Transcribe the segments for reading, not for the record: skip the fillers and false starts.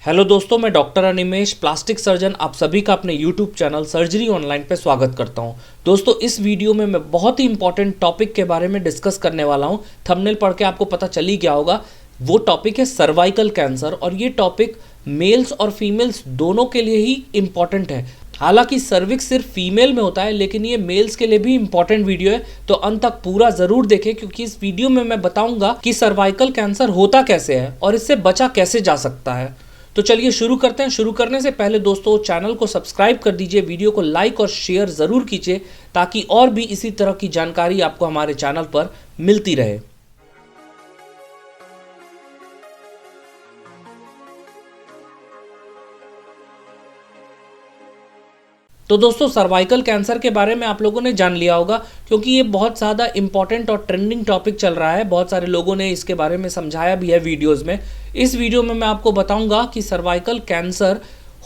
Hello दोस्तों, मैं doctor Animesh, plastic surgeon, आप सभी का अपने यूट्यूब चैनल सर्जरी ऑनलाइन पे स्वागत करता हूं। दोस्तों, इस वीडियो में मैं बहुत ही इंपॉर्टेंट टॉपिक के बारे में डिस्कस करने वाला हूं। थंबनेल पढ़ के आपको पता चल ही गया होगा। वो टॉपिक है सर्वाइकल कैंसर और ये टॉपिक मेल्स और फीमेल्स दोनों के लिए ही इम्पॉर्टेंट है। हालांकि सर्विक्स सिर्फ फीमेल में होता है, लेकिन ये मेल्स के लिए भी इंपॉर्टेंट वीडियो है, तो अंत तक पूरा जरूर देखें, क्योंकि इस वीडियो में मैं बताऊंगा कि सर्वाइकल कैंसर होता कैसे है और इससे बचा कैसे जा सकता है। तो चलिए शुरू करते हैं। शुरू करने से पहले दोस्तों चैनल को सब्सक्राइब कर दीजिए, वीडियो को लाइक और शेयर ज़रूर कीजिए, ताकि और भी इसी तरह की जानकारी आपको हमारे चैनल पर मिलती रहे। तो दोस्तों, सर्वाइकल कैंसर के बारे में आप लोगों ने जान लिया होगा, क्योंकि ये बहुत ज़्यादा इंपॉर्टेंट और ट्रेंडिंग टॉपिक चल रहा है। बहुत सारे लोगों ने इसके बारे में समझाया भी है वीडियोस में। इस वीडियो में मैं आपको बताऊंगा कि सर्वाइकल कैंसर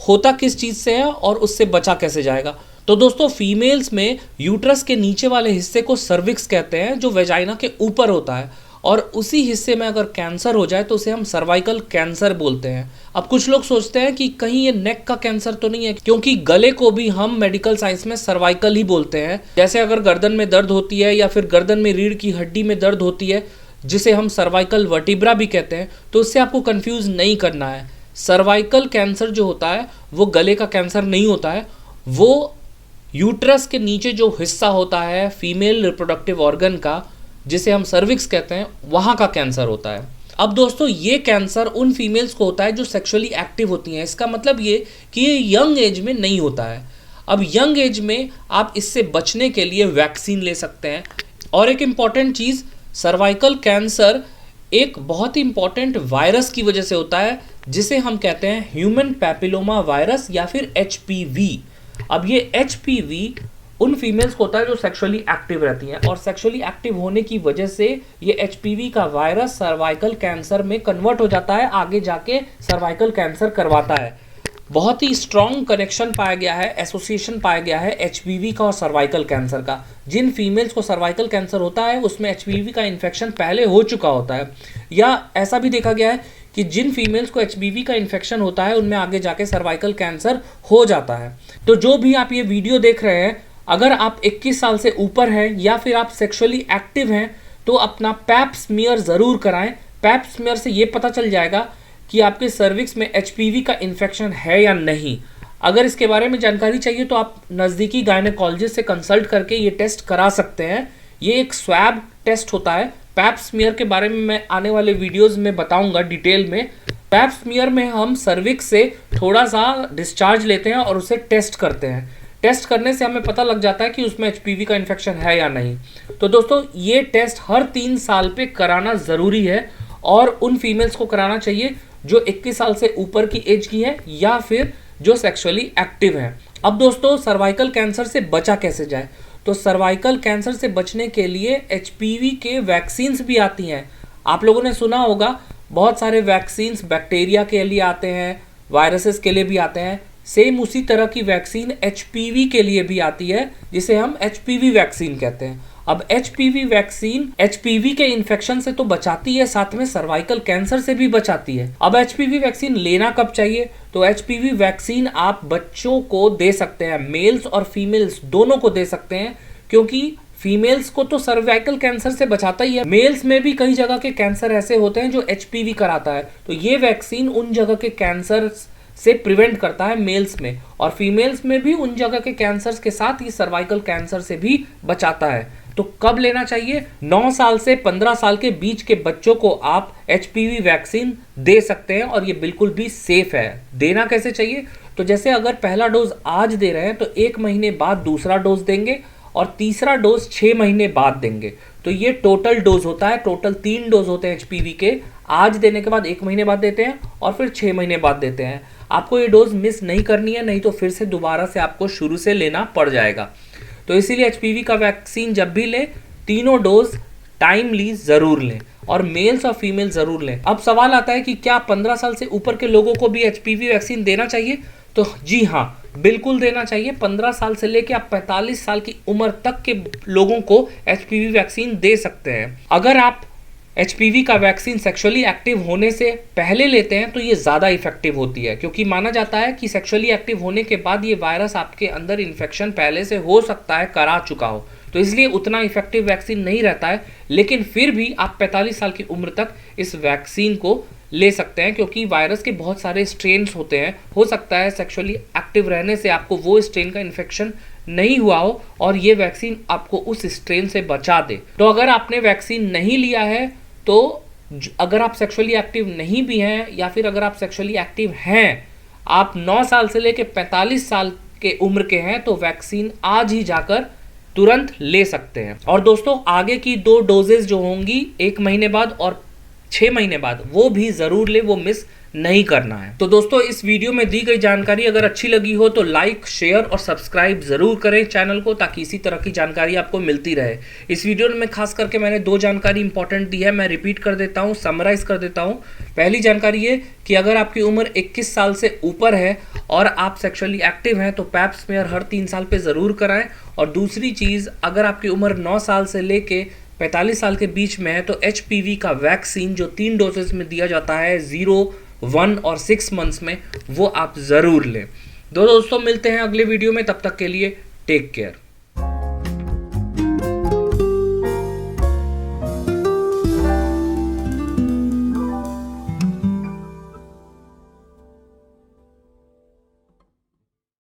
होता किस चीज़ से है और उससे बचा कैसे जाएगा। तो दोस्तों, फीमेल्स में यूट्रस के नीचे वाले हिस्से को सर्विक्स कहते हैं, जो वेजाइना के ऊपर होता है, और उसी हिस्से में अगर कैंसर हो जाए तो उसे हम सर्वाइकल कैंसर बोलते हैं। अब कुछ लोग सोचते हैं कि कहीं ये नेक का कैंसर तो नहीं है, क्योंकि गले को भी हम मेडिकल साइंस में सर्वाइकल ही बोलते हैं। जैसे अगर गर्दन में दर्द होती है या फिर गर्दन में रीढ़ की हड्डी में दर्द होती है, जिसे हम सर्वाइकल वर्टिब्रा भी कहते हैं, तो उससे आपको कंफ्यूज नहीं करना है। सर्वाइकल कैंसर जो होता है वो गले का कैंसर नहीं होता है, वो यूट्रस के नीचे जो हिस्सा होता है फीमेल रिप्रोडक्टिव ऑर्गन का, जिसे हम सर्विक्स कहते हैं, वहाँ का कैंसर होता है। अब दोस्तों, ये कैंसर उन फीमेल्स को होता है जो सेक्सुअली एक्टिव होती हैं। इसका मतलब ये कि ये यंग एज में नहीं होता है। अब यंग एज में आप इससे बचने के लिए वैक्सीन ले सकते हैं। और एक इम्पॉर्टेंट चीज़, सर्वाइकल कैंसर एक बहुत ही इंपॉर्टेंट वायरस की वजह से होता है, जिसे हम कहते हैं ह्यूमन पैपिलोमा वायरस या फिर HPV। अब ये HPV उन फीमेल्स को होता है जो सेक्सुअली एक्टिव रहती हैं, और सेक्सुअली एक्टिव होने की वजह से ये HPV का वायरस सर्वाइकल कैंसर में कन्वर्ट हो जाता है, आगे जाके सर्वाइकल कैंसर करवाता है। बहुत ही स्ट्रॉन्ग कनेक्शन पाया गया है, एसोसिएशन पाया गया है HPV का और सर्वाइकल कैंसर का। जिन फीमेल्स को सर्वाइकल कैंसर होता है उसमें HPV का इन्फेक्शन पहले हो चुका होता है, या ऐसा भी देखा गया है कि जिन फीमेल्स को HPV का इन्फेक्शन होता है उनमें आगे जाके सर्वाइकल कैंसर हो जाता है। तो जो भी आप ये वीडियो देख रहे हैं, अगर आप 21 साल से ऊपर हैं या फिर आप सेक्सुअली एक्टिव हैं, तो अपना पैप स्मीयर ज़रूर कराएं। पैप स्मीयर से ये पता चल जाएगा कि आपके सर्विक्स में HPV का इन्फेक्शन है या नहीं। अगर इसके बारे में जानकारी चाहिए तो आप नज़दीकी गायनेकोलॉजिस्ट से कंसल्ट करके ये टेस्ट करा सकते हैं। ये एक स्वैब टेस्ट होता है। पैप स्मीयर के बारे में मैं आने वाले वीडियोज़ में बताऊँगा डिटेल में। पैप स्मीयर में हम सर्विक्स से थोड़ा सा डिस्चार्ज लेते हैं और उसे टेस्ट करते हैं। टेस्ट करने से हमें पता लग जाता है कि उसमें HPV का इन्फेक्शन है या नहीं। तो दोस्तों, ये टेस्ट हर 3 साल पे कराना ज़रूरी है, और उन फीमेल्स को कराना चाहिए जो 21 साल से ऊपर की एज की है या फिर जो सेक्सुअली एक्टिव है। अब दोस्तों, सर्वाइकल कैंसर से बचा कैसे जाए। तो सर्वाइकल कैंसर से बचने के लिए HPV के वैक्सीन्स भी आती हैं। आप लोगों ने सुना होगा, बहुत सारे वैक्सीन्स बैक्टीरिया के लिए आते हैं, वायरसेस के लिए भी आते हैं। सेम उसी तरह की वैक्सीन HPV के लिए भी आती है, जिसे हम HPV वैक्सीन कहते हैं। अब HPV वैक्सीन HPV के इन्फेक्शन से तो बचाती है, साथ में सर्वाइकल कैंसर से भी बचाती है। अब HPV वैक्सीन लेना कब चाहिए। तो HPV वैक्सीन आप बच्चों को दे सकते हैं, मेल्स और फीमेल्स दोनों को दे सकते हैं, क्योंकि फीमेल्स को तो सर्वाइकल कैंसर से बचाता ही है। मेल्स में भी कई जगह के कैंसर ऐसे होते हैं जो HPV कराता है, तो ये वैक्सीन उन जगह के कैंसर से प्रिवेंट करता है मेल्स में, और फीमेल्स में भी उन जगह के कैंसर्स के साथ ही सर्वाइकल कैंसर से भी बचाता है। तो कब लेना चाहिए। 9 साल से 15 साल के बीच के बच्चों को आप HPV वैक्सीन दे सकते हैं, और ये बिल्कुल भी सेफ है। देना कैसे चाहिए। तो जैसे अगर पहला डोज आज दे रहे हैं तो 1 महीने बाद दूसरा डोज देंगे, और तीसरा डोज 6 महीने बाद देंगे। तो ये टोटल डोज होता है। टोटल 3 डोज होते हैं HPV के। आज देने के बाद 1 महीने बाद देते हैं, और फिर 6 महीने बाद देते हैं। आपको ये डोज मिस नहीं करनी है, नहीं तो फिर से दोबारा से आपको शुरू से लेना पड़ जाएगा। तो इसीलिए HPV का वैक्सीन जब भी लें, तीनों डोज टाइमली ज़रूर लें, और मेल्स और फीमेल ज़रूर लें। अब सवाल आता है कि क्या 15 साल से ऊपर के लोगों को भी HPV वैक्सीन देना चाहिए। तो जी हाँ, बिल्कुल देना चाहिए। 15 साल से लेकर आप 45 साल की उम्र तक के लोगों को HPV वैक्सीन दे सकते हैं। अगर आप एचपीवी का वैक्सीन सेक्सुअली एक्टिव होने से पहले लेते हैं तो ये ज़्यादा इफेक्टिव होती है, क्योंकि माना जाता है कि सेक्सुअली एक्टिव होने के बाद ये वायरस आपके अंदर इन्फेक्शन पहले से हो सकता है करा चुका हो, तो इसलिए उतना इफेक्टिव वैक्सीन नहीं रहता है। लेकिन फिर भी आप 45 साल की उम्र तक इस वैक्सीन को ले सकते हैं, क्योंकि वायरस के बहुत सारे स्ट्रेन्स होते हैं। हो सकता है सेक्सुअली एक्टिव रहने से आपको वो स्ट्रेन का इन्फेक्शन नहीं हुआ हो और ये वैक्सीन आपको उस स्ट्रेन से बचा दे। तो अगर आपने वैक्सीन नहीं लिया है, तो अगर आप सेक्सुअली एक्टिव नहीं भी हैं या फिर अगर आप सेक्सुअली एक्टिव हैं, आप 9 साल से लेकर 45 साल के उम्र के हैं, तो वैक्सीन आज ही जाकर तुरंत ले सकते हैं। और दोस्तों, आगे की 2 डोजेज जो होंगी 1 महीने बाद और 6 महीने बाद, वो भी ज़रूर ले, वो मिस नहीं करना है। तो दोस्तों, इस वीडियो में दी गई जानकारी अगर अच्छी लगी हो तो लाइक, शेयर और सब्सक्राइब ज़रूर करें चैनल को, ताकि इसी तरह की जानकारी आपको मिलती रहे। इस वीडियो में खास करके मैंने 2 जानकारी इंपॉर्टेंट दी है, मैं रिपीट कर देता हूँ, समराइज़ कर देता हूँ। पहली जानकारी ये कि अगर आपकी उम्र 21 साल से ऊपर है और आप सेक्सुअली एक्टिव हैं तो पैप स्मेयर हर 3 साल पर ज़रूर कराएँ। और दूसरी चीज़, अगर आपकी उम्र 9 साल से लेके 45 साल के बीच में है तो एचपीवी का वैक्सीन जो 3 डोजेस में दिया जाता है 0, 1 और 6 मंथ्स में, वो आप ज़रूर लें। दोस्तों, मिलते हैं अगले वीडियो में, तब तक के लिए टेक केयर।